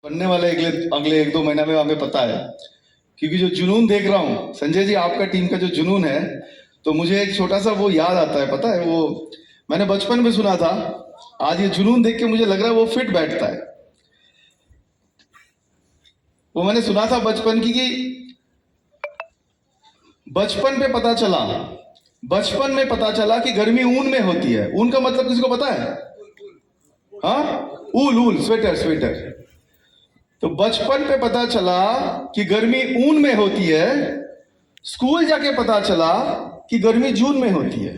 बनने वाले अगले अगले 1-2 महीना में हमें पता है, क्योंकि जो जुनून देख रहा हूँ संजय जी, आपका टीम का जो जुनून है, तो मुझे एक छोटा सा वो याद आता है। पता है, वो मैंने बचपन में सुना था, आज ये जुनून देख के मुझे लग रहा है वो फिट बैठता है। वो मैंने सुना था बचपन की कि बचपन में पता चला कि गर्मी ऊन में होती है। ऊन का मतलब किसी को पता है? हाँ, ऊल, स्वेटर। तो बचपन पे पता चला कि गर्मी ऊन में होती है, स्कूल जाके पता चला कि गर्मी जून में होती है।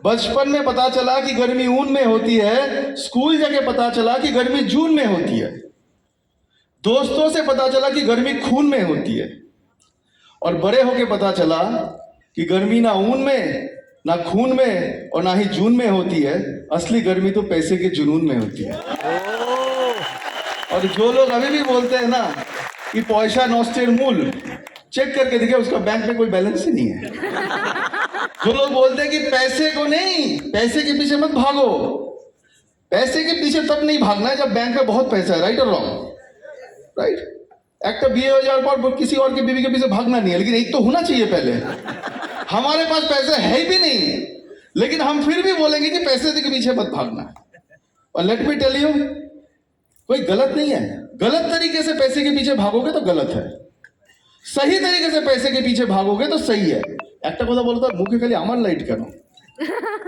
बचपन में पता चला कि गर्मी ऊन में होती है, स्कूल जाके पता चला कि गर्मी जून में होती है। दोस्तों से पता चला कि गर्मी खून में होती है, और बड़े होके पता चला कि गर्मी ना ऊन में, ना खून में, और ना ही जून में होती है। असली गर्मी तो पैसे के जुनून में होती है। और जो लोग अभी भी बोलते हैं ना कि पैसा नॉस्टेर मूल, चेक करके देखिए उसका बैंक में कोई बैलेंस ही नहीं है। जो लोग बोलते हैं कि पैसे को नहीं, पैसे के पीछे मत भागो, पैसे के पीछे तब नहीं भागना है जब बैंक में बहुत पैसा है। राइट और रॉन्ग? राइट। एक तो बीए हो जाए और किसी और की बीवी के पीछे भागना नहीं है, लेकिन एक तो होना चाहिए पहले। हमारे पास पैसे है भी नहीं, लेकिन हम फिर भी बोलेंगे कि पैसे के पीछे मत भागना। और लेट मी टेल यू, कोई गलत नहीं है। गलत तरीके से पैसे के पीछे भागोगे तो गलत है, सही तरीके से पैसे के पीछे भागोगे तो सही है। একটা কথা বলতো, মুখে খালি আমার লাইট কেন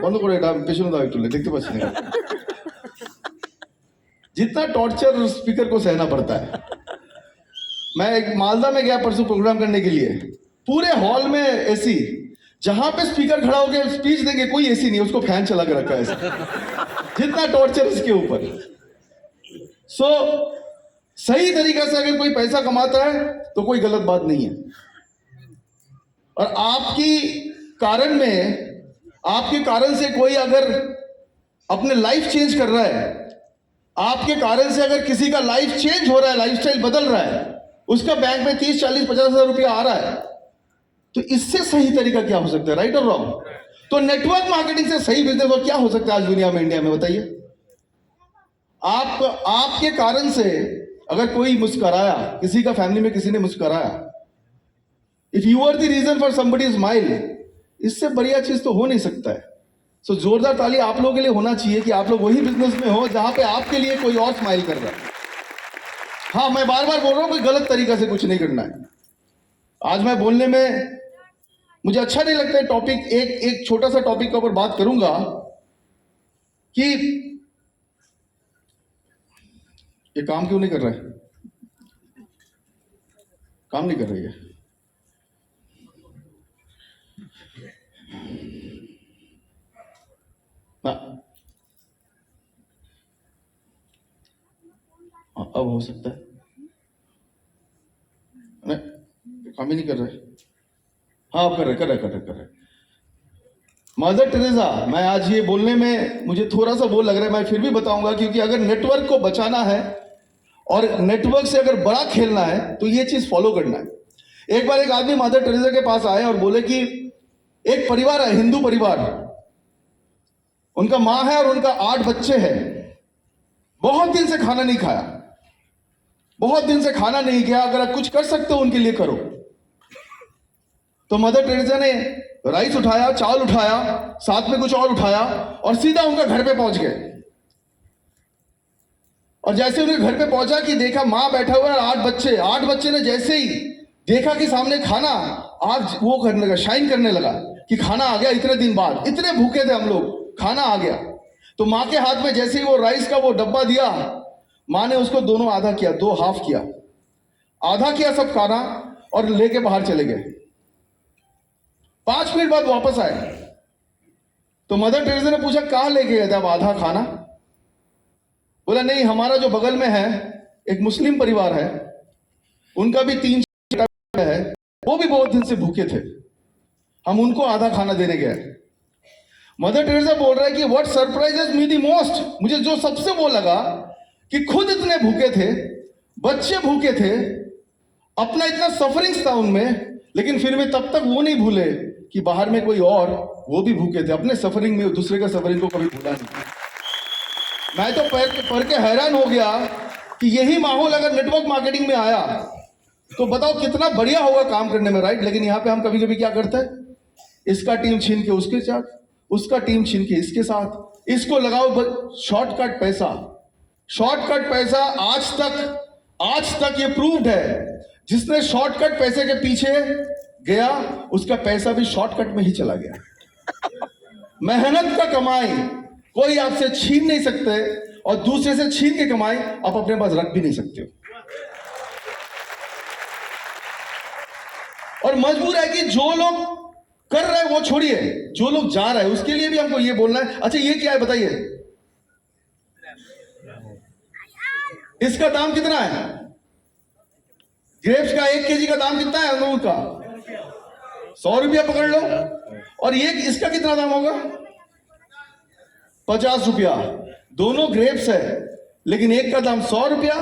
বন্ধ করে, এটা পেছনে দাও একটু, দেখতে পাচ্ছি না। जितना टॉर्चर स्पीकर को सहना पड़ता है। मैं एक मालदा में गया परसों प्रोग्राम करने के लिए, पूरे हॉल में एसी, जहां पे स्पीकर खड़ा होकर स्पीच देंगे कोई एसी नहीं, उसको फैन चला के रखा है ऐसा। जितना टॉर्चर इसके ऊपर। सो सही तरीके से अगर कोई पैसा कमाता है तो कोई गलत बात नहीं है। और आपके कारण से कोई अगर अपने लाइफ चेंज कर रहा है, आपके कारण से अगर किसी का लाइफ चेंज हो रहा है, लाइफस्टाइल बदल रहा है, उसका बैंक में 30, 40, 50 हजार रुपया आ रहा है, तो इससे सही तरीका क्या हो सकता है? राइट और रॉन्ग? तो नेटवर्क मार्केटिंग से सही बिजनेस और क्या हो सकता है आज दुनिया में, इंडिया में? बताइए। आपके कारण से अगर कोई मुस्कुराया, किसी का फैमिली में किसी ने मुस्कुराया, if you are the reason for somebody smile, इससे बढ़िया चीज तो हो नहीं सकता है। सो जोरदार ताली आप लोगों के लिए होना चाहिए कि आप लोग वही बिजनेस में हो जहां पे आपके लिए कोई और स्माइल कर रहा है। हाँ, मैं बार बार बोल रहा हूं कि गलत तरीका से कुछ नहीं करना है। आज मैं बोलने में मुझे अच्छा नहीं लगता है। टॉपिक एक छोटा सा टॉपिक के ऊपर बात करूंगा कि ये काम क्यों नहीं कर रहा है, काम नहीं कर रही है। अब हो सकता है, नहीं काम ही नहीं कर रहे। हाँ, अब कर रहे। मदर टेरेसा, मैं आज ये बोलने में मुझे थोड़ा सा वो लग रहा है, मैं फिर भी बताऊंगा, क्योंकि अगर नेटवर्क को बचाना है और नेटवर्क से अगर बड़ा खेलना है तो ये चीज फॉलो करना है। एक बार एक आदमी मदर टेरेसा के पास आए और बोले कि एक परिवार है, हिंदू परिवार, उनका मां है और उनका 8 बच्चे हैं, बहुत दिन से खाना नहीं खाया, अगर आप कुछ कर सकते हो उनके लिए करो। तो मदर टेरेसा ने राइस उठाया, चावल उठाया, साथ में कुछ और उठाया और सीधा उनके घर पे पहुंच गए। और जैसे उनके घर पे पहुंचा कि देखा मां बैठा हुआ है, 8 बच्चे ने जैसे ही देखा कि सामने खाना, आज वो करने लगा, शाइन करने लगा कि खाना आ गया। इतने दिन बाद, इतने भूखे थे हम लोग, खाना आ गया। तो मां के हाथ में जैसे ही वो राइस का वो डब्बा दिया, मां ने उसको दोनों आधा किया, 2 हाफ किया, आधा किया सब खाना और लेके बाहर चले गए। 5 मिनट बाद वापस आए तो मदर टेरेसा ने पूछा कहां लेके गए थे आप आधा खाना? बोला नहीं, हमारा जो बगल में है एक मुस्लिम परिवार है, उनका भी 3 है, वो भी बहुत दिन से भूखे थे, हम उनको आधा खाना देने गए। मदर टेरेसा बोल रहा है कि what surprises me the most, मुझे जो सबसे वो लगा कि खुद इतने भूखे थे, बच्चे भूखे थे, अपना इतना सफरिंग्स था उनमें, लेकिन फिर भी तब तक वो नहीं भूले कि बाहर में कोई और वो भी भूखे थे। अपने सफरिंग में दूसरे का सफरिंग को कभी भूला नहीं। मैं तो पढ़ के हैरान हो गया कि यही माहौल अगर नेटवर्क मार्केटिंग में आया तो बताओ कितना बढ़िया होगा काम करने में, राइट? लेकिन यहां पे हम कभी कभी क्या करते हैं, इसका टीम छीन के उसके साथ, उसका टीम छीन के इसके साथ, इसको लगाओ शॉर्टकट पैसा। शॉर्टकट पैसा आज तक ये प्रूव्ड है, जिसने शॉर्टकट पैसे के पीछे गया उसका पैसा भी शॉर्टकट में ही चला गया। मेहनत का कमाई कोई आपसे छीन नहीं सकते, और दूसरे से छीन के कमाई आप अपने पास रख भी नहीं सकते हो। और मजबूर है कि जो लोग कर रहे हैं वो छोड़िए, जो लोग जा रहे हैं उसके लिए भी हमको ये बोलना है। अच्छा ये क्या है बताइए, इसका दाम कितना है? ग्रेप्स का 1 केजी का दाम कितना है अंगूर का? 100 रुपया पकड़ लो। और ये इसका कितना दाम होगा? 50 रुपया। दोनों ग्रेप्स है, लेकिन एक का दाम 100 रुपया,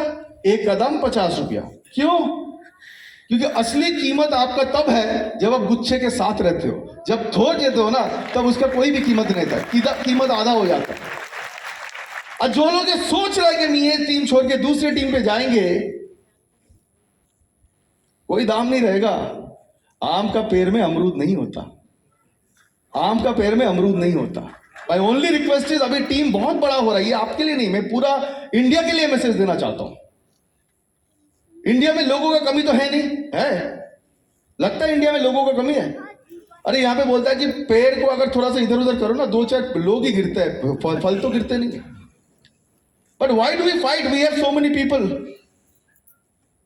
एक का दाम 50 रुपया। क्यों? क्योंकि असली कीमत आपका तब है जब आप गुच्छे के साथ रहते हो। जब छोड़ देते हो ना, तब उसका कोई भी कीमत नहीं था, कीमत आधा हो जाता है। और जो लोग ये सोच रहे हैं कि ये टीम छोड़ के दूसरी टीम पे जाएंगे, कोई दाम नहीं रहेगा। आम का पेड़ में अमरूद नहीं होता, आम का पेड़ में अमरूद नहीं होता। माय ओनली रिक्वेस्ट इज, अभी टीम बहुत बड़ा हो रहा है, ये आपके लिए नहीं, मैं पूरा इंडिया के लिए मैसेज देना चाहता हूं। इंडिया में लोगों का कमी तो है नहीं है? लगता है इंडिया में लोगों का कमी है? अरे यहां पे बोलता है कि पेड़ को अगर थोड़ा सा इधर उधर करो ना, 2-4 लोग ही गिरते हैं, फल तो गिरते नहीं। But why do we fight? We have so many people.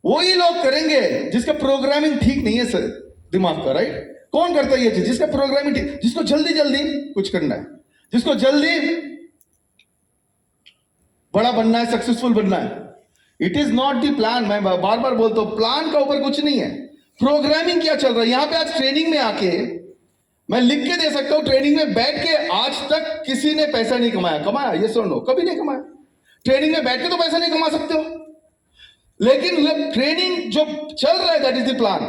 वही लोग करेंगे जिसका प्रोग्रामिंग ठीक नहीं है सर, दिमाग का, राइट? कौन करता है ये चीज? जिसका प्रोग्रामिंग ठीक, जिसको जल्दी जल्दी कुछ करना है, जिसको जल्दी बड़ा बनना है, सक्सेसफुल बनना है। It is not the plan. मैं बार बार बोलता हूं, प्लान का ऊपर कुछ नहीं है, प्रोग्रामिंग क्या चल रहा है। यहां पे आज ट्रेनिंग में आके मैं लिख के दे सकता हूं, ट्रेनिंग में बैठ के आज तक किसी ने पैसा नहीं कमाया। कमाया? ये सुन लो, कभी नहीं कमाया। ट्रेनिंग में बैठ के तो पैसा नहीं कमा सकते हो, लेकिन ट्रेनिंग जो चल रहा है दैट इज द प्लान।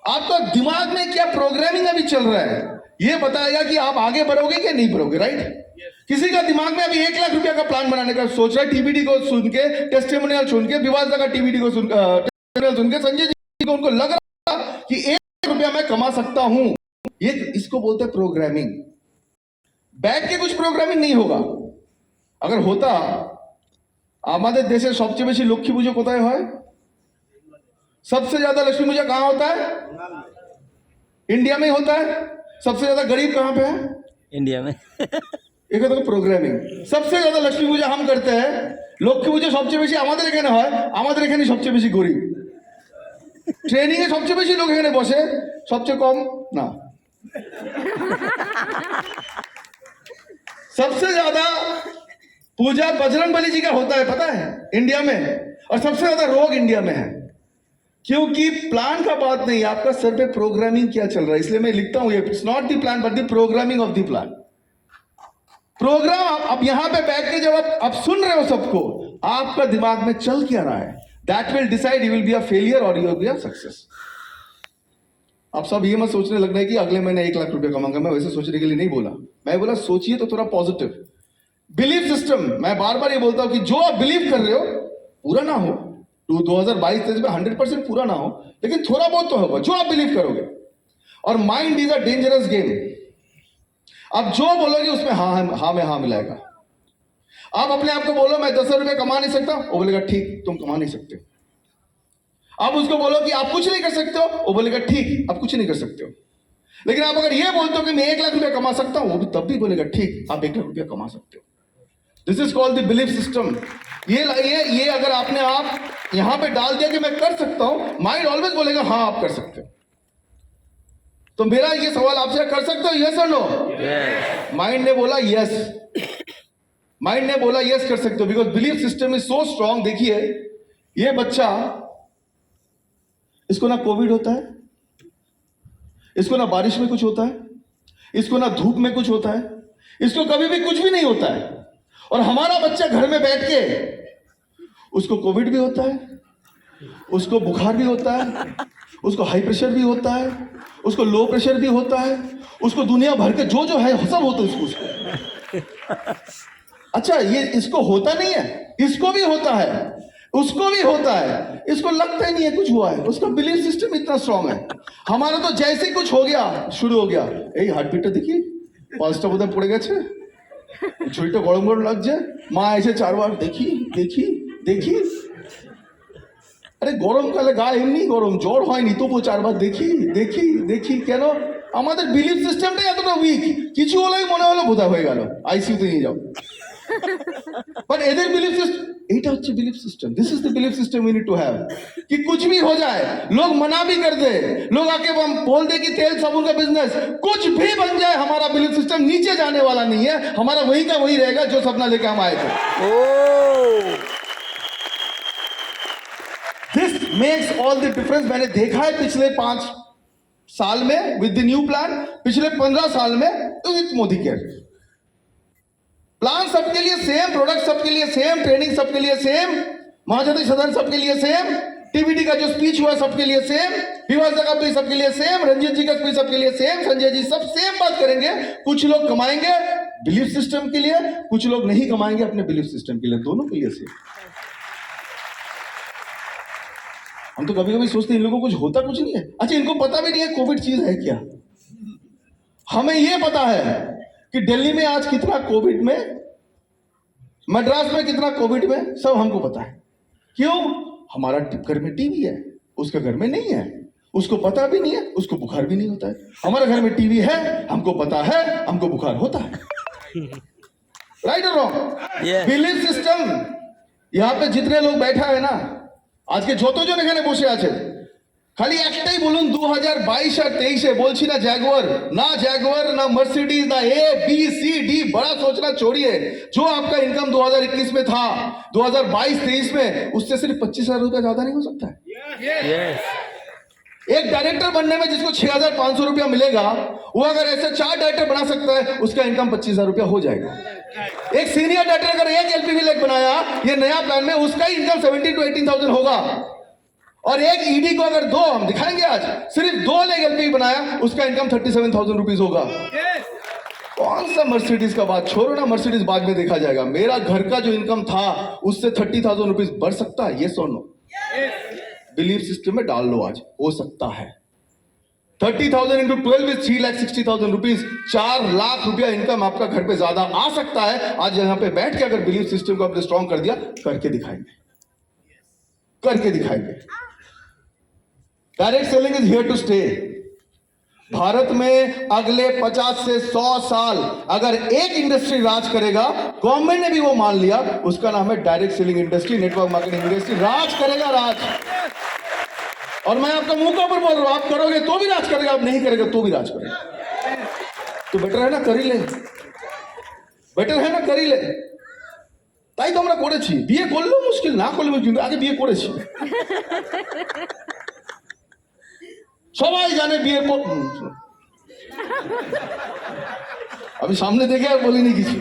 आपका दिमाग में क्या प्रोग्रामिंग अभी चल रहा है, ये बताएगा कि आप आगे बढ़ोगे कि नहीं बढ़ोगे, राइट? किसी का दिमाग में अभी 1 लाख रुपया का प्लान बनाने का सोच रहा है, टीबीडी को सुन के, टेस्टिमोनियल सुन के, विवाद का टीबीडी को सुन के, संजय जी को, उनको लग रहा कि 1 लाख रुपया मैं कमा सकता हूं। ये इसको बोलते हैं प्रोग्रामिंग। बैठ के कुछ प्रोग्रामिंग नहीं होगा। अगर होता, আমাদের দেশে সবচেয়ে বেশি লক্ষ্মী পুজো কোথায় হয়? सबसे ज्यादा लक्ष्मी पूजा कहां होता है? इंडिया में होता है। सबसे ज्यादा गरीब कहां पे है? इंडिया में। एक तो प्रोग्रामिंग। सबसे ज्यादा लक्ष्मी पूजा हम करते हैं, লক্ষ্মী পুজো সবচেয়ে বেশি আমাদের এখানে হয়, আমাদের এখানে সবচেয়ে বেশি গরিব। ট্রেনিং এ সবচেয়ে বেশি লোক এখানে বসে, সবচেয়ে কম না। सबसे ज्यादा पूजा बजरंगबली जी का होता है, पता है, इंडिया में। और सबसे ज्यादा रोग इंडिया में है, क्योंकि प्लान का बात नहीं, आपका सर पे प्रोग्रामिंग क्या चल रहा है। इसलिए मैं लिखता हूं, ये it's not the plan but the programming of the plan. Program आप यहां पे बैठ के जब आप सुन रहे हो सबको, आपका दिमाग में चल क्या रहा है, that will decide you will be a failure और you will be a success. आप सब ये मत सोचने लगना है कि अगले महीने 1 लाख रुपया कमाऊंगा। मैं वैसे सोचने के लिए नहीं बोला, मैं बोला सोचिए तो थोड़ा पॉजिटिव। बिलीफ सिस्टम, मैं बार बार ये बोलता हूं कि जो आप बिलीव कर रहे हो पूरा ना हो, 2022-23 में 100% पूरा ना हो, लेकिन थोड़ा बहुत तो होगा जो आप बिलीव करोगे। और mind is a dangerous game. आप जो बोलोगे उसमें हाँ में हाँ मिलाएगा। आप अपने आप को बोलो मैं 10 रुपए कमा नहीं सकता, वो बोलेगा ठीक तुम कमा नहीं सकते। आप उसको बोलो कि आप कुछ नहीं कर सकते हो, वो बोलेगा ठीक आप कुछ नहीं कर सकते हो। लेकिन आप अगर ये बोलते हो कि मैं 1 लाख रुपया कमा सकता हूं, वो भी तब भी बोलेगा ठीक आप 1 लाख रुपया कमा सकते हो। This is called the belief system. ये अगर आपने आप यहां पे डाल दिया कि मैं कर सकता हूं, माइंड ऑलवेज बोलेगा हाँ आप कर सकते हो। तो मेरा ये सवाल आपसे, कर सकते हो यस और नो? माइंड ने बोला यस, माइंड ने बोला यस कर सकते हो, because belief system is so strong. देखिए ये बच्चा, इसको ना कोविड होता है, इसको ना बारिश में कुछ होता है, इसको ना धूप में कुछ होता है, इसको कभी भी कुछ भी नहीं होता है। और हमारा बच्चा घर में बैठ के, उसको कोविड भी होता है, उसको बुखार भी होता है, उसको हाई प्रेशर भी होता है, उसको लो प्रेशर भी होता है, उसको दुनिया भर के जो है सब होता है उसको। अच्छा ये इसको होता नहीं है, इसको भी होता है। उसको भी होता है, इसको लगता ही नहीं है कुछ हुआ है, उसका बिलीफ सिस्टम इतना स्ट्रांग है। हमारा तो जैसे ही कुछ हो गया शुरू हो गया, এই হার্টবিটটা দেখি 5টা বোধহয় পড়ে গেছে, শরীরটা গরম গরম লাগছে, মা এসে 4 বার দেখি দেখি দেখি, আরে গরমকালে গা এমনি গরম, জ্বর হয়নি তবুও 4 বার দেখি দেখি দেখি। কেন? আমাদের বিলিফ সিস্টেমটাই এতটা উইক, কিছু হলেই মনে হলো বোধা হয়ে গেল, আইসিইউতে নিয়ে যাও। पर एदर बिलीफ सिस्टम, এটা হচ্ছে belief system, this is the belief system we need to have, कि कुछ भी हो जाए, लोग मना भी कर दे, लोग आके बोल दे कि तेल साबुन का बिजनेस कुछ भी बन जाए, हमारा बिलीफ सिस्टम नीचे जाने वाला नहीं है, हमारा वही का वही रहेगा जो सपना लेके हम आए थे। This makes all the difference. मैंने देखा है पिछले 5 साल में विद द न्यू प्लान, पिछले 15 साल में विद मोदी केयर प्लान, सबके लिए सेम, प्रोडक्ट सबके लिए सेम, ट्रेनिंग सबके लिए सेम, महाजनी सदन सबके लिए सेम, टीबीटी का जो स्पीच हुआ सबके लिए सेम, विवास का भी सबके लिए सेम, रंजीत जी का स्पीच सबके लिए सेम, संजय जी सब सेम बात करेंगे। कुछ लोग कमाएंगे बिलीफ सिस्टम के लिए, कुछ लोग नहीं कमाएंगे अपने बिलीफ सिस्टम के लिए, दोनों के लिए सेम। हम तो कभी कभी सोचते हैं इन लोगों को कुछ होता कुछ नहीं है। अच्छा, इनको पता भी नहीं है कोविड चीज है क्या। हमें यह पता है कि दिल्ली में आज कितना कोविड में, मद्रास में कितना कोविड में, सब हमको पता है। क्यों? हमारा घर में टीवी है, उसके घर में नहीं है, उसको पता भी नहीं है, उसको बुखार भी नहीं होता है। हमारे घर में टीवी है, हमको पता है, हमको बुखार होता है। राइट और रॉन्ग? Belief system. यहां पे जितने लोग बैठा है ना, आज के যতজন এখানে বসে আছে, খালি একটাই বলুন 2022 আর 23 বলছি না জাগুয়ার, না मर्सिडीज, ना ए बी सी डी, बड़ा सोचना छोड़िए। जो आपका इनकम 2021 में था, 2022-23 में, उससे सिर्फ 25,000 रुपया ज्यादा नहीं हो सकता है। एक डायरेक्टर बनने में जिसको 6,500 रुपया मिलेगा, वो अगर ऐसे 4 डायरेक्टर बना सकता है, उसका इनकम 25,000 रुपया हो जाएगा। एक सीनियर डायरेक्टर अगर एक एलपीवी लेक बनाया ये नया प्लान में, उसका इनकम 17,000 to 18,000 होगा। और एक ईडी को अगर 2, हम दिखाएंगे आज, सिर्फ 2 लेग एलपीवी बनाया, उसका इनकम 37,000 रुपीज होगा। कौन सा मर्सिडीज का बात छोड़ो ना, मर्सिडीज बाद में देखा जाएगा। मेरा घर का जो इनकम था उससे 30,000 रुपीज बढ़ सकता है, ये सुनो। बिलीफ सिस्टम में डाल लो, आज हो सकता है। 30,000 into 12 is 3,60,000 रुपीज, 4 लाख रुपया इनकम आपका घर पे ज्यादा आ सकता है। आज यहाँ पे बैठ के अगर बिलीफ सिस्टम को आपने स्ट्रॉन्ग कर दिया, करके दिखाएंगे, करके दिखाएंगे। Direct selling is here to stay. Bharat में अगले 50 से 100 साल अगर एक इंडस्ट्री राज करेगा, गवर्नमेंट ने भी वो मान लिया, उसका नाम है direct selling industry, network marketing industry. राज करेगा, राज। और मैं आपका मुंह के ऊपर बोल रहा हूं, आप करोगे तो भी राज करेगा, आप नहीं करेगा तो भी राज करेगा। तो बेटर है ना कर ही ले, बेटर है ना कर ही ले। তাই তো আমরা করেছি, বিয়ে করলেও মুশকিল, না করলেও মুশকিল, আগে বিয়ে করেছি। সবাই জানে বিয়ের পর, আমি সামনে দেখে আর বলিনি কিছু।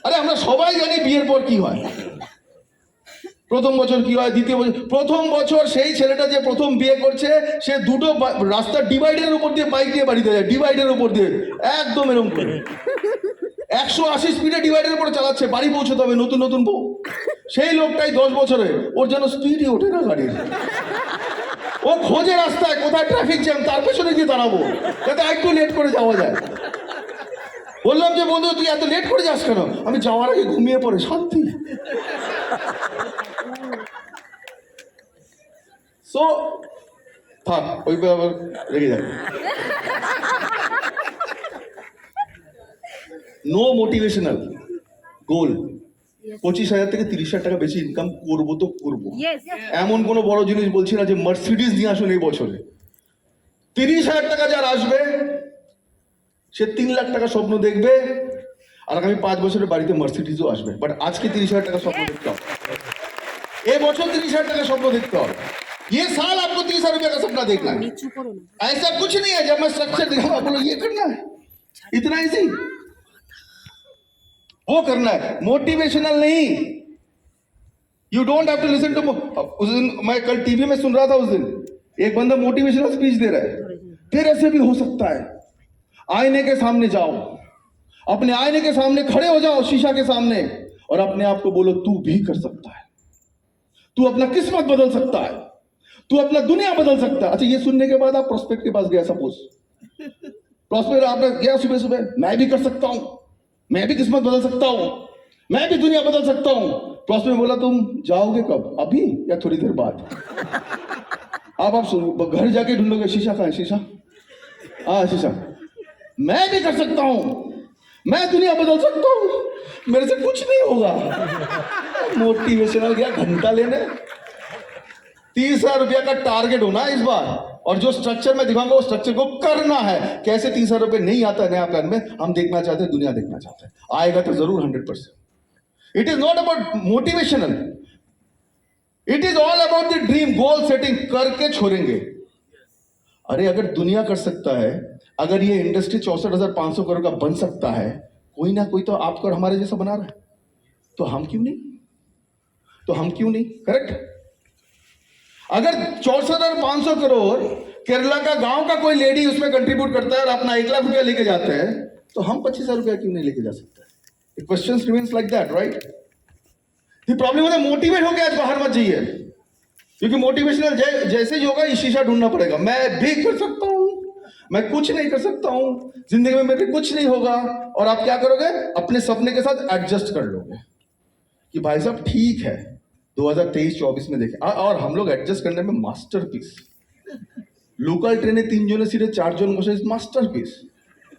আরে আমরা সবাই জানি বিয়ের পর কি হয়। প্রথম বছর কি হয়, দ্বিতীয় বছর, প্রথম বছর সেই ছেলেটা যে প্রথম বিয়ে করছে, সে দুটো রাস্তা ডিভাইডারের উপর দিয়ে বাইক দিয়ে বাড়িতে যায়, ডিভাইডারের উপর দিয়ে একদম এরকম করে 180 স্পিডে ডিভাইডারের উপরে চালাচ্ছে, বাড়ি পৌঁছতে হবে নতুন নতুন বউ। সেই লোকটাই 10 বছরে, ওর যেন স্পিডই ওঠে না গাড়ির। ও খোঁজে রাস্তায় কোথায় ট্রাফিক জ্যাম, তার পেছনে গিয়ে দাঁড়াবো যাতে একটু লেট করে যাওয়া যায়। বললাম যে বন্ধু তুই এত লেট করে যাস কেন? আমি যাওয়ার আগে ঘুমিয়ে পড়ে শান্তি। সো থাক, ওই আবার রেগে যাবে। নো মোটিভেশনাল গোল। 25,000 থেকে 30,000 টাকা বেশি ইনকাম করবো তো করবো। এমন কোনো বড় জিনিস বলছি না যে মার্সিডিজ নিয়ে আসুন এই বছরে। 30,000 টাকা যার আসবে সে 3 লাখ টাকা স্বপ্ন দেখবে, আর আগামী 5 বছরের বাড়িতে মার্সিডিজও আসবে। বাট আজকে 30,000 টাকা স্বপ্ন দেখতে হবে, ए बच्चों 30,000 টাকা স্বপ্ন देखते हो, ये साल आपको 30,000 रुपए का सपना देखना है। ऐसा कुछ नहीं है जब मैं स्ट्रक्चर दिखाऊंगा बोलो ये करना है, इतना इजी वो करना है, मोटिवेशनल नहीं। You don't have to listen to. उस दिन मैं कल टीवी में सुन रहा था, उस दिन एक बंदा मोटिवेशनल स्पीच दे रहा है, तेरे से भी हो सकता है। आईने के सामने जाओ, अपने आईने के सामने खड़े हो जाओ, शीशा के सामने, और अपने आप को बोलो तू भी कर सकता है, तू अपना किस्मत बदल सकता है, तू अपना दुनिया बदल सकता है। अच्छा, ये सुनने के बाद आप प्रोस्पेक्ट के पास गया, सपोज प्रोस्पेक्ट आपने गया सुबह सुबह, मैं भी कर सकता हूं, मैं भी किस्मत बदल सकता हूं, मैं भी दुनिया बदल सकता हूं। प्रोस्पेक्ट बोला तुम जाओगे कब, अभी या थोड़ी देर बाद? आप घर जाके ढूंढोगे शीशा कहाँ है, शीशा, हाँ शीशा, मैं भी कर सकता हूं, मैं दुनिया बदल सकता हूं, मेरे से कुछ नहीं होगा। मोटिवेशनल गया घंटा लेने, 30,000 रुपया का टारगेट होना इस बार, और जो स्ट्रक्चर में दिखाऊंगा वो स्ट्रक्चर को करना है। कैसे 30,000 रुपये नहीं आता है नया प्लान में, हम देखना चाहते हैं, दुनिया देखना चाहते हैं, आएगा तो जरूर 100%। It is not about motivational, it is all about the dream, goal setting करके छोड़ेंगे। अरे अगर दुनिया कर सकता है, अगर ये इंडस्ट्री 64,500 करोड़ का बन सकता है, कोई ना कोई तो आपको और हमारे जैसा बना रहा है, तो हम क्यों नहीं, तो हम क्यों नहीं, करेक्ट? अगर 64,500 करोड़ केरला का गांव का कोई लेडी उसमें कंट्रीब्यूट करता है और अपना 1 लाख रुपया लेके जाते हैं, तो हम 25,000 रुपया क्यों नहीं लेके जा सकते? The question remains like that, right? The problem है मोटिवेट होकर आज बाहर मत जाइए, क्योंकि मोटिवेशनल जैसे ही होगा, शीशा ढूंढना पड़ेगा, मैं भी कर सकता हूं, मैं कुछ नहीं कर सकता हूं, जिंदगी में मेरे कुछ नहीं होगा। और आप क्या करोगे, अपने सपने के साथ एडजस्ट कर लोगे कि भाई साहब ठीक है 2023-24 में देखें। और हम लोग एडजस्ट करने में मास्टरपीस। लोकल ट्रेने 3 জনে सीधे 4 জন বসে, मास्टरपीस।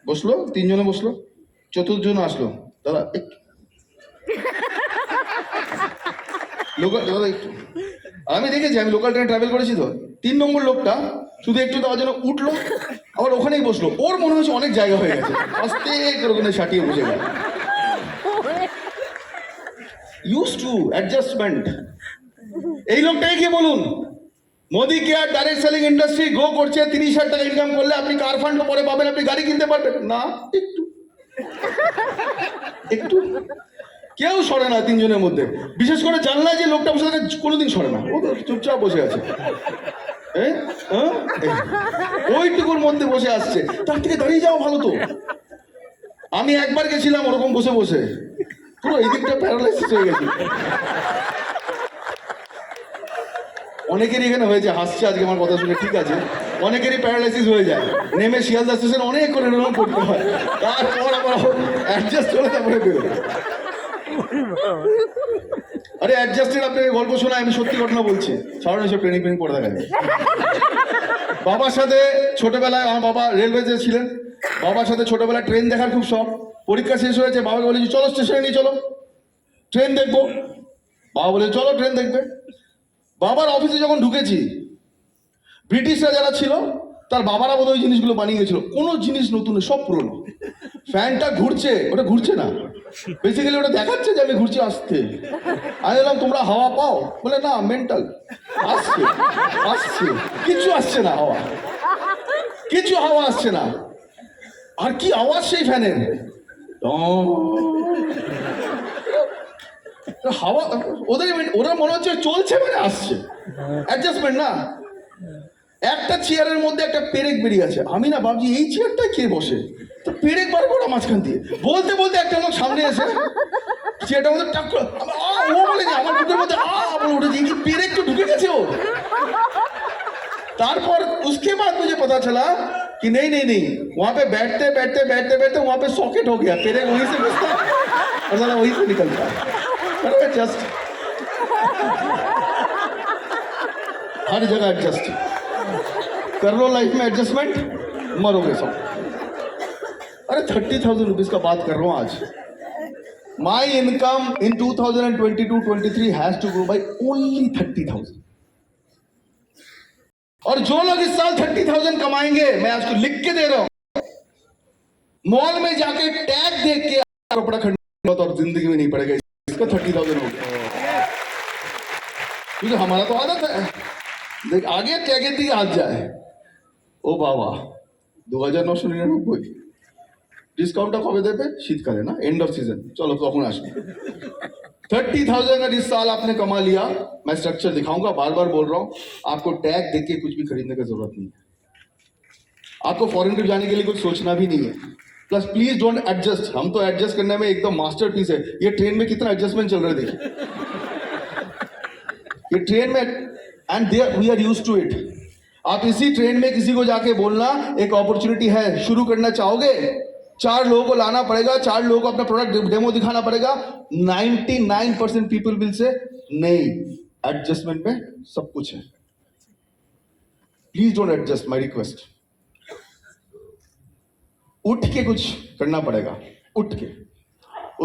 বসলো 3 জনে বসলো, চতুর্থ জন আসলো, দাদা একটু লোকাল, দাদা একটু, আমি দেখেছি, আমি লোকাল ট্রেনে ট্রাভেল করেছি তো, 3 নম্বর লোকটা শুধু একটু দেওয়ার জন্য উঠলো, আবার ওখানেই বসলো, ওর মনে হচ্ছে অনেক জায়গা হয়ে গেছে, আস্তে করে ওখানে সাটিয়ে বসে গেল। used to adjustment। এই লোকটাকে কি বলুন, Modi care direct selling industry grow করছে, 30,000 টাকা ইনকাম করলে আপনি কার ফান্ড পরে পাবেন, আপনি গাড়ি কিনতে পারবেন না, একটু একটু কেউ সরে না 3 জনের মধ্যে, বিশেষ করে জানলা যে লোকটা বসে থাকে কোনোদিন সরে না, ও চুপচাপ বসে আছে, ওইটুকুর মধ্যে বসে আসছে, তার থেকে দাঁড়িয়ে যাওয়া ভালো তো। আমি একবার গেছিলাম ওরকম বসে বসে, পুরো এই দিকটা প্যারালাইসিস হয়ে গেছে। অনেকেরই এখানে হয়েছে, হাসছে আজকে আমার কথা শুনে, ঠিক আছে, অনেকেরই প্যারালাইসিস হয়ে যায়, নেমে শিয়ালদা স্টেশন অনেক করে এরকম করতে হয়, তারপর আবার অ্যাডজাস্ট করে তারপরে বেরোয়। আরে অ্যাডজাস্টের আপনাকে গল্প শোনা, আমি সত্যি ঘটনা বলছি, সাধারণ এসব ট্রেনিং ফ্রেনিং পড়ে থাকে। বাবার সাথে ছোটবেলায়, আমার বাবা রেলওয়েতে ছিলেন, বাবার সাথে ছোটবেলায় ট্রেন দেখার খুব শখ। পরীক্ষা শেষ হয়েছে, বাবাকে বলেছি চলো স্টেশনে নিয়ে চলো, ট্রেন দেখবো। বাবা বলে চলো ট্রেন দেখবে। বাবার অফিসে যখন ঢুকেছি, ব্রিটিশরা যারা ছিল তার বাবারা বোধহয় ওই জিনিসগুলো বানিয়ে গেছিল, কোনো জিনিস নতুন, সব পুরনো। ফ্যানটা ঘুরছে, ওটা ঘুরছে না, বেসিক্যালি ওটা দেখাচ্ছে যে আমি ঘুরছি আসতে। আমি বললাম তোমরা হাওয়া পাও, বলে না মেন্টাল, আসছে আসছে, কিছু আসছে না হাওয়া, কিছু হাওয়া আসছে না। আর কি আওয়াজ সেই ফ্যানের, হাওয়া, ওদের ওরা মনে হচ্ছে চলছে মানে আসছে, অ্যাডজাস্টমেন্ট না। একটা চেয়ারের মধ্যে একটা পেরেক বেরিয়ে আছে, আমি না ভাবছি এই চেয়ারটা কে বসে, তো পেরেক বার করা মাঝখান দিয়ে, বলতে বলতে একটা লোক সামনে এসে চেয়ারটার মধ্যে টাক করে ও বলে যে আমার বুকের মধ্যে বলে উঠেছে, কি পেরেক তো ঢুকে গেছে ও। তারপর उसके बाद मुझे पता चला कि नहीं नहीं नहीं, वहां पे बैठते बैठते बैठते बैठते वहां पे सॉकेट हो गया, पेरेक वहीं से घुसता और साला वहीं से निकलता। अरे जस्ट हर जगह एडजस्ट कर लो, लाइफ में एडजस्टमेंट, मरोगे सब। अरे 30,000 रुपीज का बात कर रहा हूं आज। My income in 2022-23 has to grow by only 30,000। और जो लोग इस साल 30,000 कमाएंगे, मैं आपको लिख के दे रहा हूं, मॉल में जाके टैग देख के कपड़ा खरीदना और जिंदगी में नहीं पड़ेगा, इसका 30,000 हो गया। क्योंकि हमारा तो आदत है, देख आगे टैगের দিকে হাত যায়, ও বাবা 2,999 ডিসকাউন্টটা কবে দেবে, শীতকালে না, एंड ऑफ सीजन, चलो তখন আসবে। 30,000 अगर इस साल आपने कमा लिया, मैं स्ट्रक्चर दिखाऊंगा, बार बार बोल रहा हूं, आपको टैग देख के कुछ भी खरीदने की जरूरत नहीं है, आपको फॉरेन ट्रिप जाने के लिए कुछ सोचना भी नहीं है, प्लस प्लीज डोंट एडजस्ट, हम तो एडजस्ट करने में एकदम मास्टरपीस है। ये ट्रेन में कितना एडजस्टमेंट चल रहा है देखिए, ये ट्रेन में, and there we are used to it. आप इसी ट्रेन में किसी को जाके बोलना एक अपॉर्चुनिटी है, शुरू करना चाहोगे, 4 लोगों को लाना पड़ेगा, 4 लोगों को अपना प्रोडक्ट डेमो दिखाना पड़ेगा, 99% पीपल विल से नहीं। एडजस्टमेंट में सब कुछ है। Please don't adjust, my request. उठ के कुछ करना पड़ेगा, उठ के।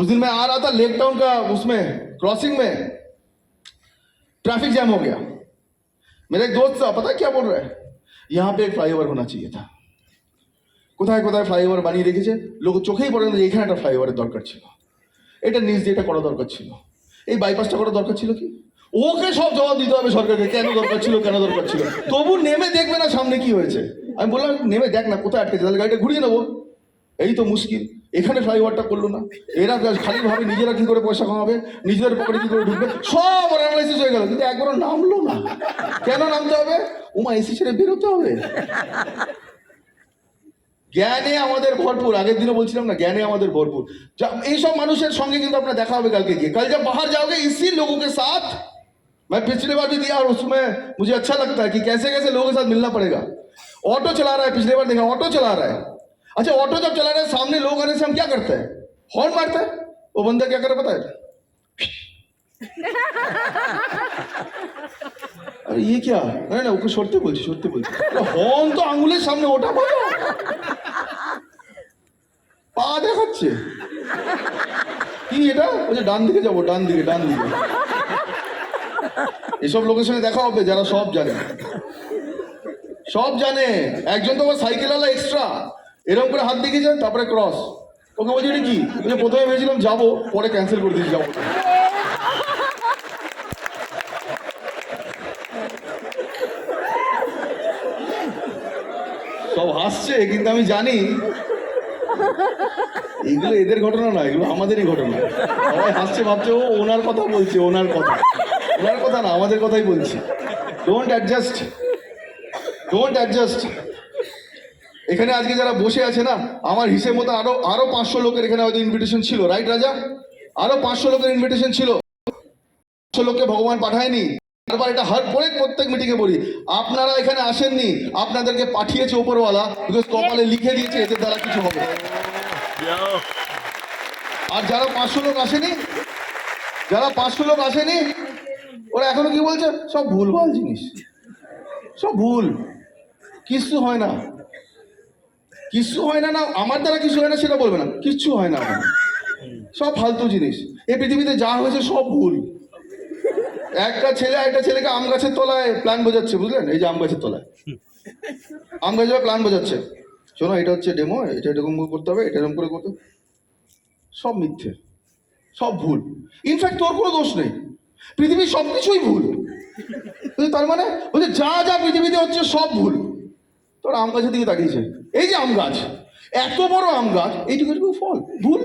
उस दिन मैं आ रहा था लेक टाउन का, उसमें क्रॉसिंग में ट्रैफिक जैम हो गया। मेरा एक दोस्त था, पता क्या बोल रहा है, यहाँ पे एक फ्लाईओवर होना चाहिए था। কোথায় কোথায় ফ্লাইওভার বানিয়ে রেখেছে, লোক চোখেই পড়ে না যে এখানে একটা ফ্লাইওভারের দরকার ছিল, এটা নিচ দিয়ে এটা করা দরকার ছিল, এই বাইপাসটা করা দরকার ছিল কি। ওকে সব জবাব দিতে হবে সরকারকে, কেন দরকার ছিল, কেন দরকার ছিল। তবু নেমে দেখবে না সামনে কি হয়েছে। আমি বললাম নেমে দেখ না কোথায় আটকেছে, তাহলে গাড়িটা ঘুরিয়ে নেবো। এই তো মুশকিল, এখানে ফ্লাইওভারটা করলো না, এরা খালি ভাবে নিজেরা কি করে পয়সা কামাবে, নিজেদের পকেটে কি করে ঢুকবে, সব অ্যানালাইসিস হয়ে গেল, কিন্তু একবারও নামলো না। কেন নামতে হবে, ওমা এসি ছেড়ে বেরোতে হবে। জ্ঞানে আমাদের ভরপুর, আগের দিনও বলছিলাম না, জ্ঞানে আমাদের ভরপুর। এইসব মানুষের সঙ্গে কিন্তু আপনার দেখা হবে কালকে গিয়ে। कल जब बाहर जाओगे इसी लोगों के साथ, मैं पिछले बार भी दिया और उसमें मुझे अच्छा लगता है कि कैसे कैसे लोगों के साथ मिलना पड़ेगा। ऑटो चला रहा है, पिछले बार देखा ऑटो चला रहा है। अच्छा ऑटो जब चला रहा है, सामने लोग आने से हम क्या करते हैं, हॉर्न मारते हैं। वो बंदा क्या करे पता है, अरे ये क्या, नहीं ना ওকে সরতে বলছি, সরতে বলছি, হর্ন তো আঙুলের সামনে, ওটা বলো, পা দেখাচ্ছে কি এটা, বলছে ডান দিকে যাবো, ডান দিকে, ডান দিকে। এসব লোকের সঙ্গে দেখা হবে যারা সব জানে, সব জানে। একজন তো আবার সাইকেলওয়ালা এক্সট্রা, এরকম করে হাত দেখিয়েছেন, তারপরে ক্রস। ওকে বলছি এটা কি, প্রথমে ভেবেছিলাম যাবো, পরে ক্যান্সেল করে দিয়েছি, যাবো। সব হাসছে, কিন্তু আমি জানি এগুলো এদের ঘটনা না, এগুলো আমাদেরই ঘটনা। সবাই হাসছে, ভাবছে ও ওনার কথা বলছে, ওনার কথা, ওনার কথা না, আমাদের কথাই বলছি। Don't adjust, don't adjust. এখানে আজকে যারা বসে আছে না, আমার হিসেব মতো আরো 500 লোকের এখানে হয়তো ইনভিটেশন ছিল, রাইট রাজা? আরো 500 লোকের ইনভিটেশন ছিল। 500 লোককে ভগবান পাঠায়নি। বারবার এটা প্রত্যেক মিটিংয়ে বলি, আপনারা এখানে আসেননি, আপনাদেরকে পাঠিয়েছে উপরওয়ালা, বিকজ কপালে লিখে দিয়েছে এদের দ্বারা কিছু হবে। আর যারা 500 লোক আসেনি, যারা 500 লোক আসেনি, ওরা এখনো কি বলছে, সব ভুলভাল জিনিস, সব ভুল, কিচ্ছু হয় না, কিচ্ছু হয় না। না আমার দ্বারা কিছু হয় না সেটা বলবে না, কিচ্ছু হয় না, সব ফালতু জিনিস। এই পৃথিবীতে যা হয়েছে সব ভুল। একটা ছেলেকে আম গাছের তলায় প্ল্যান বোঝাচ্ছে, বুঝলেন, এই যে আম গাছের তলায় আম গাছের প্ল্যান বোঝাচ্ছে, শোনো এটা হচ্ছে ডেমো, এটা এরকম করতে হবে, এটা এরকম করে করতে, সব মিথ্যে, সব ভুল। ইনফ্যাক্ট তোর কোনো দোষ নেই, পৃথিবীর সব কিছুই ভুল। তার মানে বলছে যা যা পৃথিবীতে হচ্ছে সব ভুল। তোর আম গাছের দিকে তাকিয়েছে, এই যে আম গাছ, এত বড় আম গাছ, এইটুকু এইটুকু ফল, ভুল,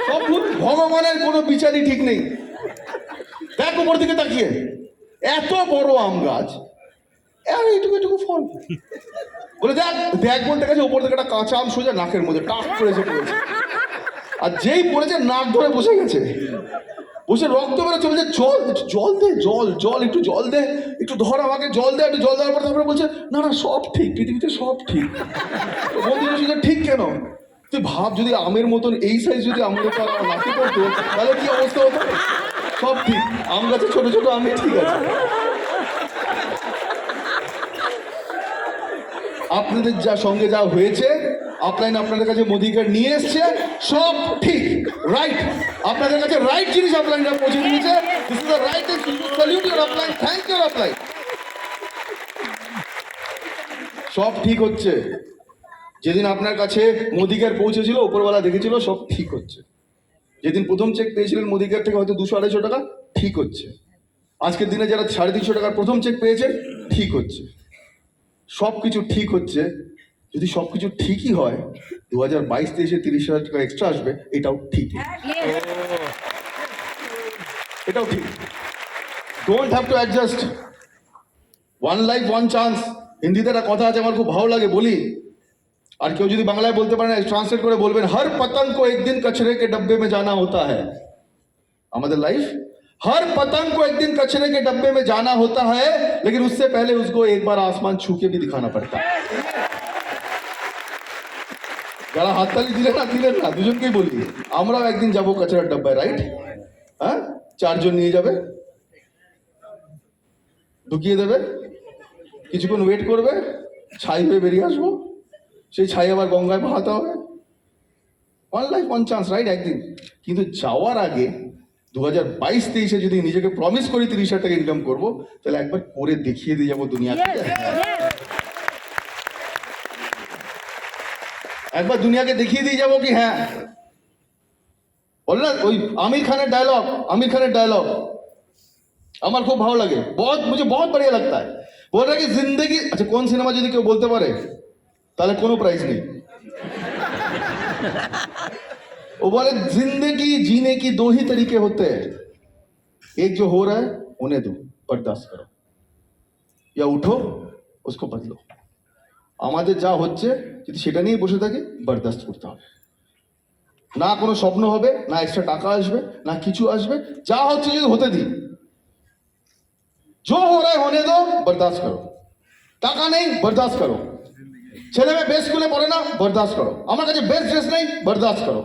সব ভুল। ভগবানের কোনো বিচারই ঠিক নেই। দেখ উপর দিকে তাকিয়ে, এত বড় আম গাছ, এইটুকু এইটুকু ফল, বলে দেখ দেখ বলতে গেছে, উপর থেকে একটা কাঁচা আম সোজা নাকের মধ্যে টাক করেছে পড়েছে, আর যেই পড়েছে নাক ধরে বসে গেছে, বসে রক্ত বেরোচ্ছে, বলছে জল, জল দে, জল, জল, একটু জল দে, একটু ধর আমাকে, জল দে, একটু জল দেওয়ার পর তারপরে বলছে না না সব ঠিক, পৃথিবীতে সব ঠিক। বন্ধু ঠিক কেন, তুই ভাব যদি আমের মতন এই সাইজ যদি আমাদের নাকি করতো, তাহলে কি অবস্থা হতো। সব ঠিক, আম গাছে ছোট ছোট আমি ঠিক আছে। আপনাদের যা সঙ্গে যা হয়েছে, আপলাইন আপনাদের কাছে মোদি কার্ড নিয়ে এসছে, সব ঠিক, রাইট, আপনাদের কাছে রাইট জিনিস আপলাইনরা পৌঁছে দিয়েছে। This is the right thing, salute your upline, thank you upline. সব ঠিক হচ্ছে। যেদিন আপনার কাছে মোদি কার্ড পৌঁছেছিল, উপরওয়ালা দেখেছিল সব ঠিক হচ্ছে। যেদিন প্রথম চেক পেয়েছিলেন মোদি কার্ড থেকে, হয়তো 200-250 টাকা, ঠিক হচ্ছে। আজকের দিনে যারা 350 টাকার প্রথম চেক পেয়েছেন, ঠিক হচ্ছে। সব কিছু ঠিক হচ্ছে। যদি সব কিছু ঠিকই হয়, 2022-23-এ 30,000 টাকা এক্সট্রা আসবে, এটাও ঠিক, এটাও ঠিক। Don't have to adjust, one life one chance. হিন্দিতে একটা কথা আছে, আমার খুব ভালো লাগে, বলি, আর কেউ যদি বাংলায় বলতে পারে না, ট্রান্সলেট করে বলবেন, हर पतंग को एक दिन कचरे के डब्बे में जाना होता है। আমাদের লাইফ, हर पतंग को एक दिन कचरे के डब्बे में जाना होता है, लेकिन उससे पहले उसको एक बार आसमान छू के भी दिखाना पड़ता है। যারা হাততালি দিলেন না দুজনকেই বলি, আমরাও একদিন যাবো কাচরার ডাব্বায়, রাইট? হ্যাঁ, 4 জন নিয়ে যাবে, ঢুকিয়ে দেবে, কিছুক্ষণ ওয়েট করবে, ছাই হয়ে বেরিয়ে আসবো, সেই ছাই আবার গঙ্গায় ভাহাতে হবে। One life one chance, right? একদিন। কিন্তু যাওয়ার আগে 2022-23-এ যদি নিজেকে প্রমিস করি 30,000 টাকা ইনকাম করবো, তাহলে একবার করে দেখিয়ে দিয়ে যাবো দুনিয়াকে। একবার দুনিয়াকে দেখিয়ে দিয়ে যাবো কি হ্যাঁ, বল না ওই आमिर खाনের डायलॉग আমার খুব ভালো লাগে, मुझे बहुत बढ़िया लगता है। बोल रहा है कि जिंदगी, अच्छा কোন সিনেমা যদি কেউ বলতে পারে তাহলে কোনো প্রাইজ নেই। वो बोले जिंदगी जीने की 2 ही तरीके होते हैं, एक जो हो रहा है होने दो, बर्दाश्त करो, या उठो उसको बदलो। আমাদের যা হচ্ছে যদি সেটা নিয়ে বসে থাকি, বরদাস্ত করতে হবে। না কোনো স্বপ্ন হবে, না এক্সট্রা টাকা আসবে, না কিছু আসবে, যা হচ্ছে যদি হতে দিই। जो हो रहा है होने दो, बर्दाश्त करो। টাকা নেই, বরদাস্ত করো। ছেলে মেয়ে বেস্ট স্কুলে পড়ে না, বরদাস্ত করো। আমার কাছে বেস্ট ড্রেস নেই, बर्दाश्त करो।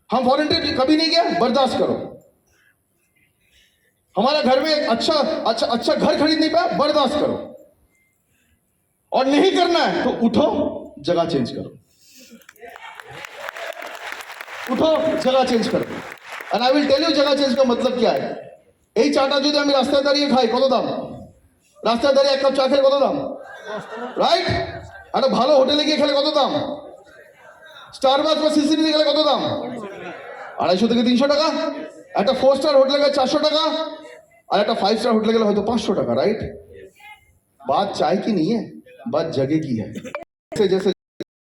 हम फॉरेन ट्रिप कभी नहीं गया, बर्दाश्त करो। हमारा घर में एक अच्छा घर खरीद नहीं पाया, बर्दाश्त करो। और नहीं करना है तो उठो, जगह चेंज करो, उठो जगह चेंज करो। And I will tell you जगह चेंज का मतलब क्या है। এই চাটা যদি আমি রাস্তায় দাঁড়িয়ে খাই, কত দাম? রাস্তায় দাঁড়িয়ে এক কাপ চা খেলে কত দাম, রাইট? একটা ভালো হোটেলে গিয়ে খেলে কত দাম? স্টারবাকস বা সিসিবিতে গেলে কত দাম? 250 থেকে 300 টাকা। একটা 4 স্টার হোটেলে গেলে 400 টাকা, আর একটা 5 স্টার হোটেলে গেলে হয়তো 500 টাকা, রাइट? बात चाय की नहीं है, बात जगह की है। जैसे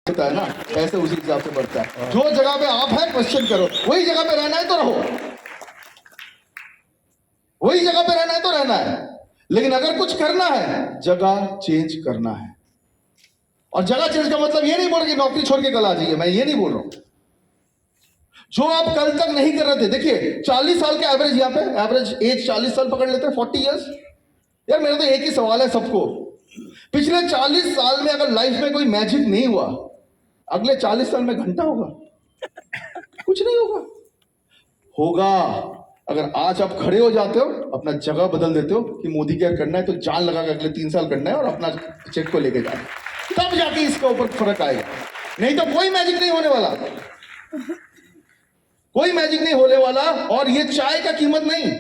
होता है ना, ऐसे उसी हिसाब से बढ़ता है। जो जगह पे आप है क्वेश्चन करो, वही जगह पे रहना है तो रहो, वही जगह पे रहना है तो रहना है। लेकिन अगर कुछ करना है, जगह चेंज करना है। और जगह चेंज का मतलब ये नहीं बोल रहा कि नौकरी छोड़ के कल आ जाइए, मैं ये नहीं बोल रहा हूं। जो आप कल तक नहीं कर रहे थे, देखिए 40 साल के एवरेज, यहाँ पे एवरेज एज 40 साल पकड़ लेते हैं, 40 इयर्स। यार मेरा तो एक ही सवाल है सबको, पिछले 40 साल में अगर लाइफ में कोई मैजिक नहीं हुआ, अगले 40 साल में घंटा होगा? कुछ नहीं होगा। होगा अगर आज आप खड़े हो जाते हो, अपना जगह बदल देते हो कि मोदी केयर करना है तो जान लगा के अगले 3 साल करना है और अपना चेक को लेके जाना, तब जाके इसके ऊपर फर्क आएगा। नहीं तो कोई मैजिक नहीं होने वाला, कोई मैजिक नहीं होने वाला। और ये चाय का कीमत नहीं,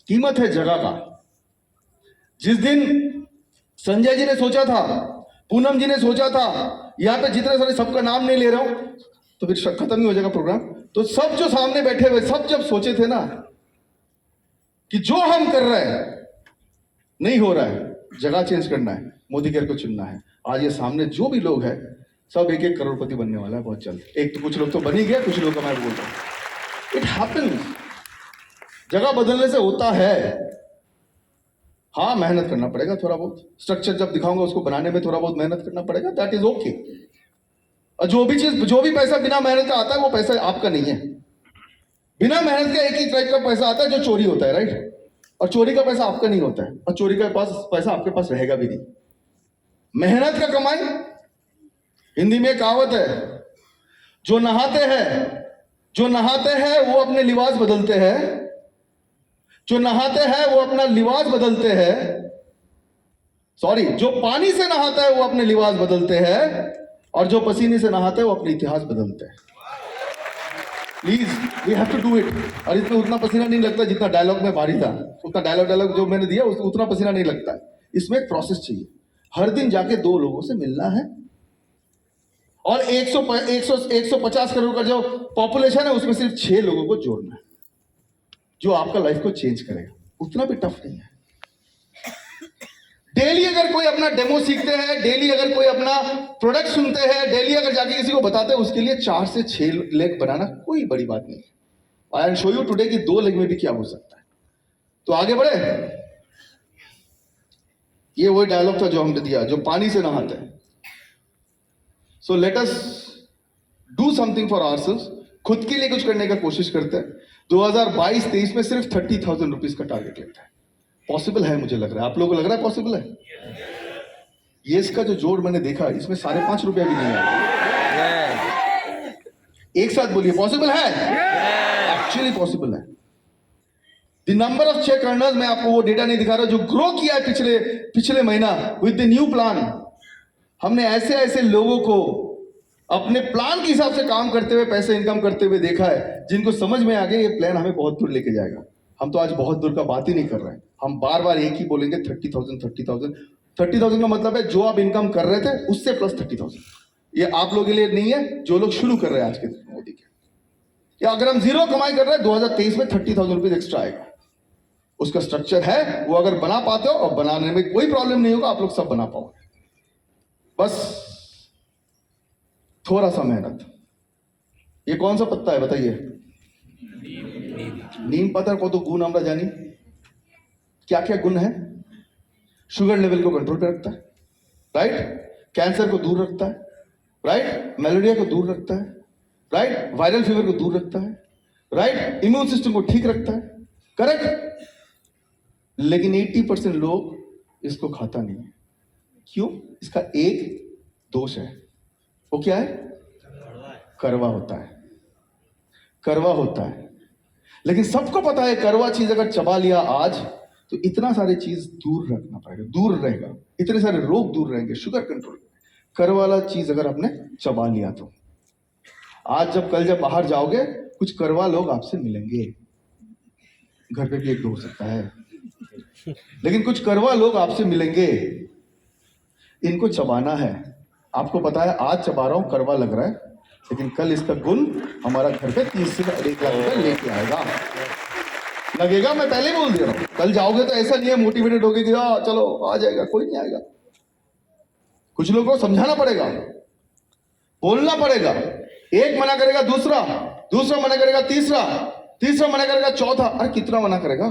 कीमत है जगह का। जिस दिन संजय जी ने सोचा था, पूनम जी ने सोचा था, यहां पे जितने सारे, सबका नाम नहीं ले रहा हूं तो फिर खत्म ही हो जाएगा प्रोग्राम। तो सब जो सामने बैठे हुए, सब जब सोचे थे ना कि जो हम कर रहे हैं नहीं हो रहा है, जगह चेंज करना है, मोदी केयर को चुनना है, आज ये सामने जो भी लोग हैं सब 1-1 करोड़पति बनने वाला है बहुत जल्द। एक तो कुछ लोग तो बन ही गया, कुछ लोग का मैं बोल रहा हूं, इट हैपेंस। जगह बदलने से होता है। हाँ, मेहनत करना पड़ेगा थोड़ा बहुत, स्ट्रक्चर जब दिखाऊंगा उसको बनाने में थोड़ा बहुत मेहनत करना पड़ेगा, दैट इज ओके। और जो भी पैसा बिना मेहनत का आता है, वो पैसा आपका नहीं है। बिना मेहनत का एक ही टाइप का पैसा आता है जो चोरी होता है, राइट? और चोरी का पैसा आपका नहीं होता है, और चोरी का पैसा आपके पास रहेगा भी नहीं। मेहनत का कमाई, हिंदी में कहावत है, जो नहाते हैं वो अपने लिबास बदलते हैं, जो नहाते हैं वो अपना लिबास बदलते हैं, सॉरी, जो पानी से नहाता है वो अपने लिबास बदलते हैं, और जो पसीने से नहाते हैं वो अपने इतिहास बदलते हैं। Please we have to do it. और इसमें उतना पसीना नहीं लगता जितना डायलॉग में भारी था, उतना डायलॉग जो मैंने दिया उतना पसीना नहीं लगता है। इसमें एक प्रोसेस चाहिए, हर दिन जाके 2 लोगों से मिलना है, और 150 करोड़ का जो पॉपुलेशन है उसमें सिर्फ 6 लोगों को जोड़ना है, जो आपका लाइफ को चेंज करेगा। उतना भी टफ नहीं है। डेली अगर कोई अपना डेमो सीखते हैं, डेली अगर कोई अपना प्रोडक्ट सुनते हैं, डेली अगर जाके किसी को बताते हैं, उसके लिए 4 से 6 लेग बनाना कोई बड़ी बात नहीं है। I will show you today कि 2 लेग में भी क्या हो सकता है। तो आगे बढ़े। ये वही डायलॉग था जो हमने दिया, जो पानी से नहाते हैं। So let us do something for ourselves, खुद के लिए कुछ करने का कोशिश करते हैं। 2022-23 में सिर्फ 30,000 रुपीज का टारगेट लेते हैं। पॉसिबल है, मुझे लग रहा है। आप लोगों को लग रहा है पॉसिबल है? ये इसका जो जोड़ मैंने देखा, इसमें 5.5 रुपया भी नहीं है। एक साथ बोलिए, पॉसिबल है? एक्चुअली पॉसिबल है। The number of check earners, मैं आपको वो डेटा नहीं दिखा रहा, जो ग्रो किया है पिछले महीना विद द न्यू प्लान। हमने ऐसे ऐसे लोगों को अपने प्लान के हिसाब से काम करते हुए पैसे इनकम करते हुए देखा है, जिनको समझ में आ गया ये प्लान हमें बहुत दूर लेके जाएगा। हम तो आज बहुत दूर का बात ही नहीं कर रहे हैं, हम बार बार एक ही बोलेंगे 30,000 30,000 30,000 का मतलब है जो आप इनकम कर रहे थे उससे प्लस 30,000। ये आप लोगों के लिए नहीं है जो लोग शुरू कर रहे हैं आज के दिन मोदी के, या अगर हम जीरो कमाई कर रहे हैं 2023 में 30,000 रुपीज एक्स्ट्रा आएगा। उसका स्ट्रक्चर है, वो अगर बना पाते हो, और बनाने में कोई प्रॉब्लम नहीं होगा, आप लोग सब बना पाओगे। बस थोड़ा सा मेहनत। ये कौन सा पत्ता है बताइए? नीम पत्ता को तो गुण আমরা जानी, क्या क्या गुण है? शुगर लेवल को कंट्रोल पे रखता है, राइट? कैंसर को दूर रखता है, राइट? मलेरिया को दूर रखता है, राइट? वायरल फीवर को दूर रखता है, राइट? इम्यून सिस्टम को ठीक रखता है, करेक्ट? लेकिन 80% लोग इसको खाता नहीं है। क्यों? इसका एक दोष है। वो क्या है? कड़वा होता है, कड़वा होता है। लेकिन सबको पता है कड़वा चीज अगर चबा लिया आज तो इतना सारी चीज दूर रखना पड़ेगा, दूर रहेगा, इतने सारे रोग दूर रहेंगे, शुगर कंट्रोल। कड़वा वाला चीज अगर आपने चबा लिया तो आज जब बाहर जाओगे कुछ कड़वा लोग आपसे मिलेंगे, घर पे भी एक दो हो सकता है, लेकिन कुछ कड़वा लोग आपसे मिलेंगे। इनको चबाना है। आपको पता है आज चबा रहा हूं, कड़वा लग रहा है, लेकिन कल इसका गुण हमारा घर पे 30 से 1 लाख रुपए लेके आएगा। लगेगा, मैं पहले ही बोल दे रहा हूं। कल जाओगे तो ऐसा नहीं है मोटिवेटेड होगे कि चलो आ जाएगा, कोई नहीं आएगा। कुछ लोगों को समझाना पड़ेगा, बोलना पड़ेगा। एक मना करेगा दूसरा, दूसरा मना करेगा तीसरा, तीसरा मना करेगा चौथा। अरे कितना मना करेगा?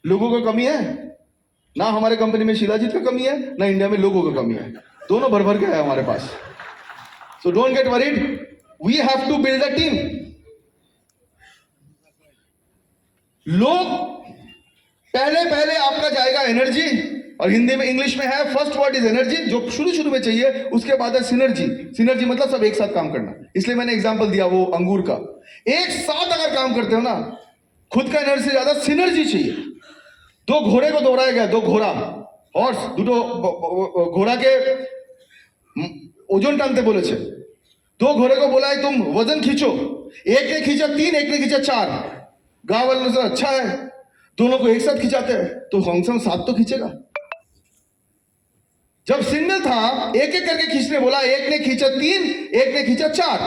लोगों को कमी है ना, हमारे कंपनी में शिलाजीत का कमी है ना, इंडिया में लोगों का कमी है, दोनों भर भर के है हमारे पास। So don't get worried, we have to build a team. लोग पहले आपका जाएगा एनर्जी, और हिंदी में इंग्लिश में है फर्स्ट वर्ड इज एनर्जी, जो शुरू में चाहिए, उसके बाद है सिनर्जी। सिनर्जी मतलब सब एक साथ काम करना। इसलिए मैंने एग्जांपल दिया वो अंगूर का। एक साथ अगर काम करते हो ना, खुद का एनर्जी से ज्यादा सिनर्जी चाहिए। दो घोड़े को दौड़ाया गया, दो घोड़ा, हॉर्स, दुटो घोड़ा के ओजन टानते बोले छे। दो घोड़े को बोला है तुम वजन खींचो, एक ने खींचा 3, एक ने खींचा 4। गांव वालों से अच्छा है, दोनों को एक साथ खिंचाते हैं तो कम से कम 7 तो खींचेगा। जब सिंगल था, एक एक करके खींचने बोला, एक ने खींचा 3, एक ने खींचा 4,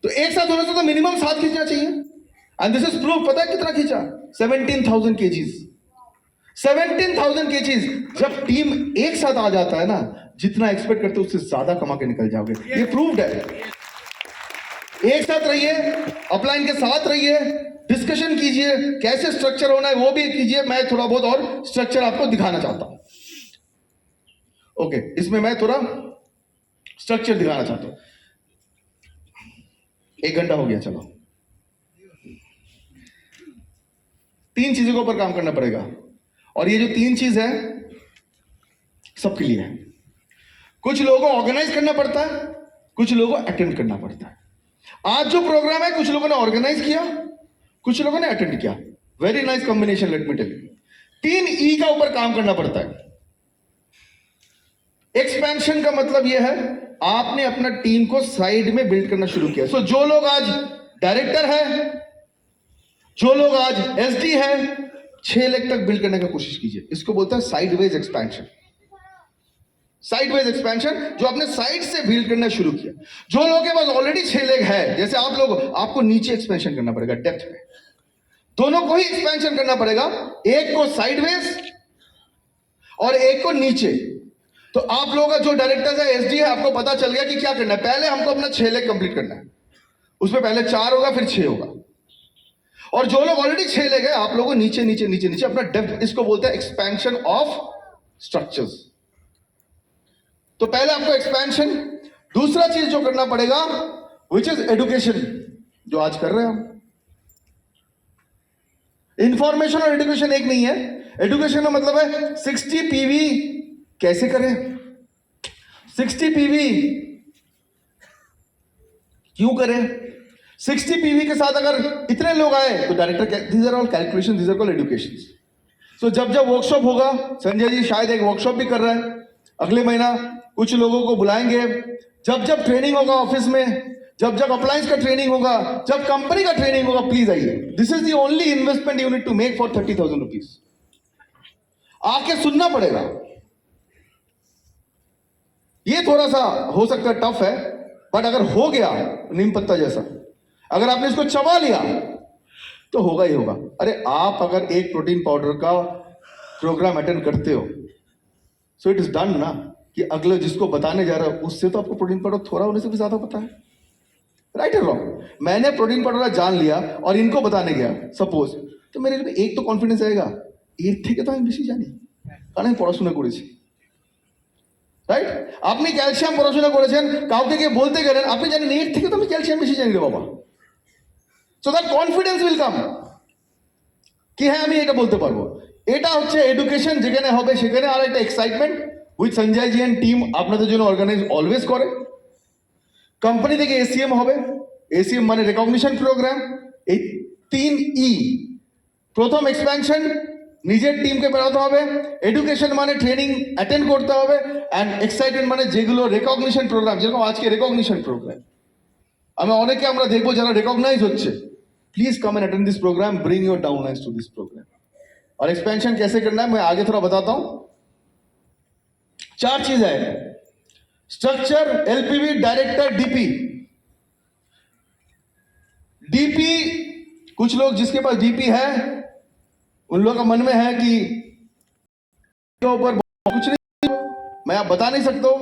तो एक साथ होने से तो मिनिमम 7 खींचना चाहिए। And this is proof. पता है कितना खींचा? 17,000 केजीज। 17,000 केजीज। जब टीम एक साथ आ जाता है ना, जितना एक्सपेक्ट करते हो उससे ज्यादा कमा के निकल जाओगे। ये प्रूव्ड है। एक साथ रहिए, अपलाइन के साथ रहिए, डिस्कशन कीजिए, कैसे स्ट्रक्चर होना है वो भी कीजिए। मैं थोड़ा बहुत और स्ट्रक्चर आपको दिखाना चाहता हूं। ओके, इसमें मैं थोड़ा स्ट्रक्चर दिखाना चाहता हूं। 1 घंटा हो गया, चलो। 3 चीजों के ऊपर काम करना पड़ेगा, और ये जो 3 चीज है सबके लिए है। कुछ लोगों को ऑर्गेनाइज करना पड़ता है, कुछ लोगों को अटेंड करना पड़ता है। आज जो प्रोग्राम है, कुछ लोगों ने ऑर्गेनाइज किया, कुछ लोगों ने अटेंड किया। Very nice combination, let me tell you. 3 E का ऊपर काम करना पड़ता है। एक्सपेंशन का मतलब यह है, आपने अपना टीम को साइड में बिल्ड करना शुरू किया। सो जो लोग आज डायरेक्टर है, जो लोग आज एसडी है, 6 लाख तक बिल्ड करने का कोशिश कीजिए। इसको बोलते हैं साइडवेज एक्सपेंशन। साइडवेज एक्सपेंशन, जो आपने साइड से बिल्ड करना शुरू किया। जो लोगों के पास ऑलरेडी 6 लेग है, जैसे आप लोग, आपको नीचे एक्सपेंशन करना पड़ेगा, डेप्थ में। दोनों को ही एक्सपेंशन करना पड़ेगा, एक को साइडवेज और एक को नीचे। तो आप लोगों का जो डायरेक्टर है, एसडी है, आपको पता चल गया कि क्या करना है। पहले हमको अपना 6 लेग कंप्लीट करना है, उसमें पहले 4 होगा, फिर 6 होगा। और जो लोग ऑलरेडी 6 लेग है, आप लोगों को नीचे नीचे नीचे नीचे अपना डेप्थ, इसको बोलते हैं एक्सपेंशन ऑफ स्ट्रक्चर्स। तो पहले आपको एक्सपेंशन, दूसरा चीज जो करना पड़ेगा विच इज एडुकेशन, जो आज कर रहे हैं हम। इंफॉर्मेशन और एडुकेशन एक नहीं है। एडुकेशन का मतलब है 60 पीवी कैसे करें, 60 पीवी क्यों करें, 60 पीवी के साथ अगर इतने लोग आए तो director, these are all calculation, these are all education. So जब जब वर्कशॉप होगा, संजय जी शायद एक वर्कशॉप भी कर रहा है, अगले महीना कुछ लोगों को बुलाएंगे। जब जब ट्रेनिंग होगा ऑफिस में, जब जब अप्लायंस का ट्रेनिंग होगा, जब कंपनी का ट्रेनिंग होगा, प्लीज आइए। This is the only investment you need to make for 30,000 rupees. आके सुनना पड़ेगा। ये थोड़ा सा हो सकता है टफ है, बट अगर हो गया नीम पत्ता जैसा, अगर आपने इसको चबा लिया तो होगा ही होगा। अरे आप अगर एक प्रोटीन पाउडर का प्रोग्राम अटेंड करते हो, सो इट इज डन ना, कि अगले जिसको बताने जा रहा है उससे तो आपको प्रोटीन पाउडर थोड़ा होने से भी ज्यादा पता है, राइट और रॉन्ग। मैंने प्रोटीन पाउडर जान लिया और इनको बताने गया सपोज, तो मेरे में एक तो कॉन्फिडेंस आएगा, এর থেকে তো আমি বেশি জানি কারণ আমি পড়াশোনা করেছি, রাইট। আপনি ক্যালসিয়াম পড়াশোনা করেছেন, কাউকে গিয়ে বলতে গেলেন আপনি জানেন এর থেকে তো আমি ক্যালসিয়াম বেশি জানি রে বাবা। So that confidence will come কি হ্যাঁ আমি এটা বলতে পারবো। এটা হচ্ছে এডুকেশন, যেখানে হবে সেখানে আর একটা excitement with Sanjay ji and team আপনাদের জন্য অর্গানাইজ অলওয়েজ করে। কোম্পানি থেকে এসিএম হবে, এসিএম মানে রেকগনিশন প্রোগ্রাম। এই 3 ই, প্রথম এক্সপ্যানশন, নিজের টিমকে বেরোতে হবে, এডুকেশন মানে ট্রেনিং অ্যাটেন্ড করতে হবে, অ্যান্ড এক্সাইটমেন্ট মানে যেগুলো রেকগনিশন প্রোগ্রাম, যেরকম আজকে রেকগনিশন প্রোগ্রাম অনেকে আমরা দেখবো যারা রেকগনাইজ হচ্ছে। Please come and attend this program, bring your downlines to this program. और एक्सपेंशन कैसे करना है मैं आगे थोड़ा बताता हूं। 4 चीज है, स्ट्रक्चर, एलपीवी, डायरेक्टर, डीपी। डीपी, कुछ लोग जिसके पास डीपी है उन लोगों का मन में है कि ऊपर कुछ नहीं, मैं आप बता नहीं सकता हूं,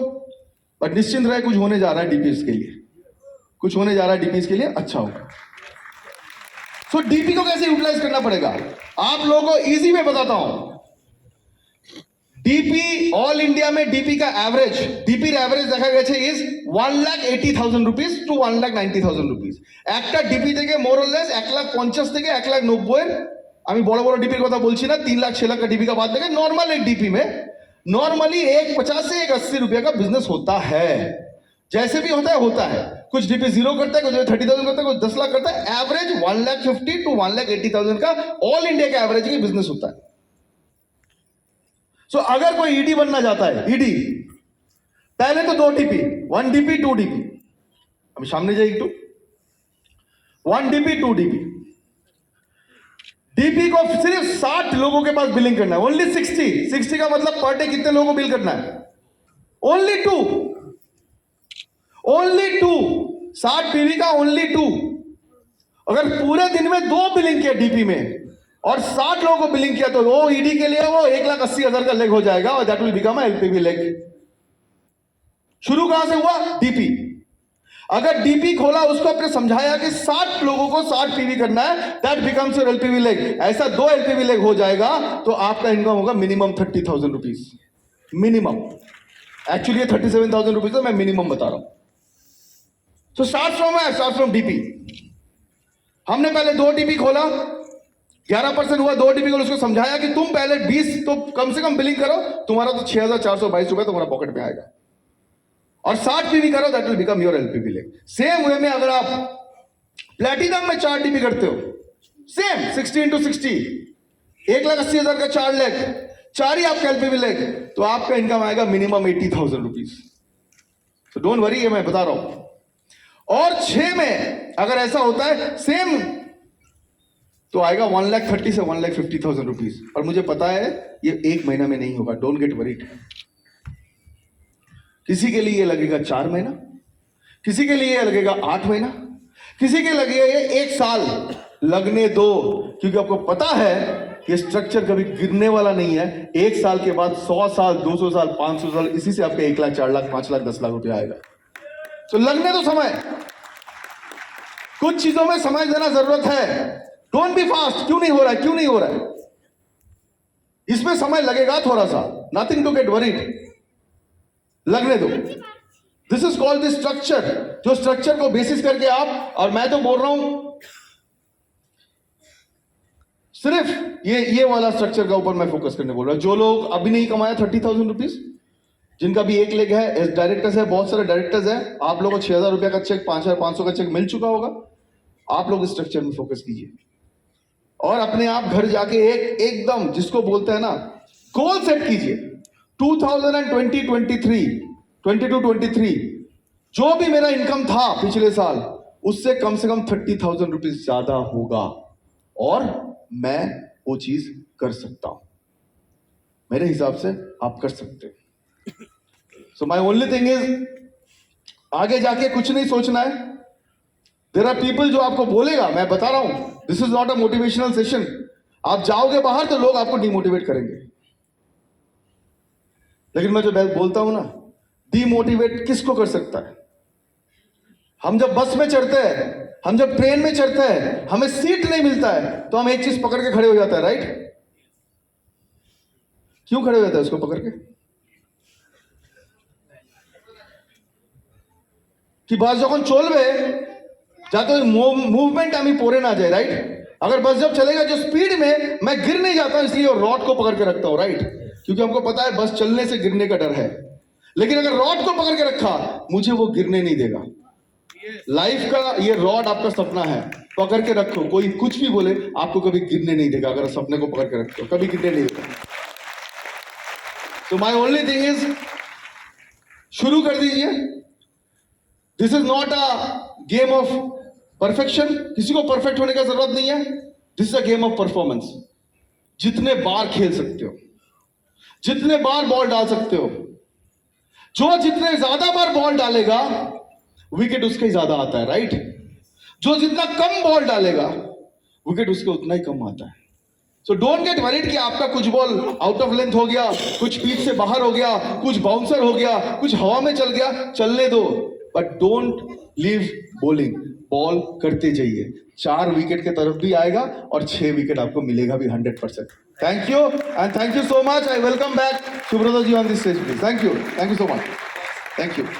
बट निश्चिंत रहे कुछ होने जा रहा है डीपीएस के लिए, कुछ होने जा रहा है डीपीएस के लिए, अच्छा होगा। सो डीपी को कैसे यूटिलाइज करना पड़ेगा आप लोगों को इजी में बताता हूं। डीपी ऑल इंडिया में डीपी का एवरेज, डीपी एवरेज देखा गया इज 1,80,000 रुपीज टू 1,90,000 रुपीज। একটা ডিপি থেকে মোর অর লেস 1,50,000 থেকে 1,90,000, আমি বড় বড় ডিপির কথা বলছি না, 3 लाख 6 लाख का डीपी का बात देखें। नॉर्मल एक डीपी में नॉर्मली 1,50 से 1,80 रुपए का बिजनेस होता है, जैसे भी होता है। कुछ डीपी 0 करता है, कुछ 30,000 करता है, कुछ 10 लाख करता है। एवरेज 1,50,000 टू 1,80,000 का ऑल इंडिया का एवरेज का बिजनेस होता है। सो अगर कोई ईडी बनना चाहता है, ईडी पहले तो 2 डीपी, 1 डीपी 2 डीपी, अभी सामने जाइए टू 1 डीपी 2 डीपी। डीपी को सिर्फ 60 लोगों के पास बिलिंग करना है, ओनली 60 का मतलब पर डे कितने लोगों को बिल करना है, ओनली 2, 60 पीवी का ओनली 2। अगर पूरे दिन में 2 बिलिंग किया डीपी में और 60 लोगों को बिलिंग किया तो वो ईडी के लिए वो 1,80,000 का लेग हो जाएगा, और that will become a LPV leg. शुरू कहां से हुआ, डीपी। अगर डीपी खोला, उसको आपने समझाया कि 60 लोगों को 60 पीवी करना है, that becomes your LPV leg. ऐसा 2 एलपीवी लेग हो जाएगा तो आपका इनकम होगा minimum 30,000 rupees, minimum. Actually 37,000 rupees तो मैं मिनिमम बता रहा हूं। तो स्टार्ट फ्रॉम डीपी। हमने पहले 2 डीपी खोला, 11% हुआ, 2 डीपी खोला, उसको समझाया कि तुम पहले 20 तो कम से कम बिलिंग करो, तुम्हारा तो 6,422 रुपए तुम्हारा पॉकेट में आएगा, और 60 पीवी करो, that will become your LPV leg. Same way में अगर आप प्लेटिनम में 4 डीपी करते हो, सेम 60 into 60, 1,80,000 का 4 लेग, 4 ही आपका एलपीवी लेग, तो आपका इनकम आएगा मिनिमम 80,000 रुपीज। तो डोंट वरी, ये मैं बता रहा हूं। और 6 में अगर ऐसा होता है सेम, तो आएगा 1,30,000 से 1,50,000 रुपीज। और मुझे पता है ये 1 महीना में नहीं होगा, डोंट गेट वरीड। किसी के लिए ये लगेगा 4 महीना, किसी के लिए ये लगेगा 8 महीना, किसी के लगेगा ये 1 साल। लगने दो, क्योंकि आपको पता है ये स्ट्रक्चर कभी गिरने वाला नहीं है। 1 साल के बाद 100 साल, 200 साल, 500 साल, इसी से आपका 1 लाख, 4 लाख, 5 लाख, 10 लाख रुपया आएगा। तो लगने दो समय, कुछ चीजों में समय देना जरूरत है। डोंट बी फास्ट, क्यों नहीं हो रहा है, क्यों नहीं हो रहा है, इसमें समय लगेगा थोड़ा सा, नथिंग टू गेट वरीड। लगने दो। This is called the structure, जो स्ट्रक्चर को बेसिस करके आप, और मैं तो बोल रहा हूं सिर्फ ये वाला स्ट्रक्चर का ऊपर मैं फोकस करने बोल रहा हूं। जो लोग अभी नहीं कमाया 30,000 रुपीज, जिनका भी एक लेग है, डायरेक्टर्स है, बहुत सारे डायरेक्टर्स है, आप लोगों को 6,000 रुपया का चेक, 5,500 का चेक मिल चुका होगा। आप लोग इस स्ट्रक्चर में फोकस कीजिए और अपने आप घर जाके एकदम जिसको बोलते हैं ना गोल सेट कीजिए। 2022-23 जो भी मेरा इनकम था पिछले साल, उससे कम से कम 30,000 रुपीज ज्यादा होगा और मैं वो चीज कर सकता हूं। मेरे हिसाब से आप कर सकते हो। सो माई ओनली थिंग इज, आगे जाके कुछ नहीं सोचना है। देयर आर पीपल जो आपको बोलेगा, मैं बता रहा हूं, this is not a motivational session. आप जाओगे बाहर तो लोग आपको डिमोटिवेट करेंगे, लेकिन मैं जो बोलता हूं ना, डिमोटिवेट किसको कर सकता है? हम जब बस में चढ़ते हैं, हम जब ट्रेन में चढ़ते हैं, हमें सीट नहीं मिलता है तो हम एक चीज पकड़ के खड़े हो जाते हैं, राइट? क्यों खड़े हो जाते हैं उसको पकड़ के? कि बस যখন চলবে যাতে मूवमेंट আমি পড়ে না जाए, राइट? अगर बस जब चलेगा जो स्पीड में, मैं गिर नहीं जाता, इसलिए रॉड को पकड़ के रखता हूं, राइट? क्योंकि हमको पता है बस चलने से गिरने का डर है। लेकिन अगर रॉड को पकड़ के रखा, मुझे वो गिरने नहीं देगा। लाइफ का ये रॉड आपका सपना है, पकड़ के रखो। कोई कुछ भी बोले, आपको कभी गिरने नहीं देगा। अगर सपने को पकड़ के रखो, कभी गिरने नहीं देगा। तो माई ओनली थिंग इज, शुरू कर दीजिए। This is not a game of perfection, किसी को परफेक्ट होने का जरूरत नहीं है। This is a game of performance. जितने बार खेल सकते हो, जितने बार बॉल डाल सकते हो, जो जितने ज्यादा बार बॉल डालेगा विकेट उसके ही ज्यादा आता है, राइट? जो जितना कम बॉल डालेगा विकेट उसके उतना ही कम आता है। सो डोंट गेट वरीड कि आपका कुछ बॉल आउट ऑफ लेंथ हो गया, कुछ पिच से बाहर हो गया, कुछ बाउंसर हो गया, कुछ हवा में चल गया, चलने दो। But don't leave bowling, ball करते जाइए। 4 विकेट के तरफ भी आएगा और 6 विकेट आपको मिलेगा भी 100%। Thank you and thank you so much. I welcome back Subrata ji on this stage please. Thank you so much. Thank you.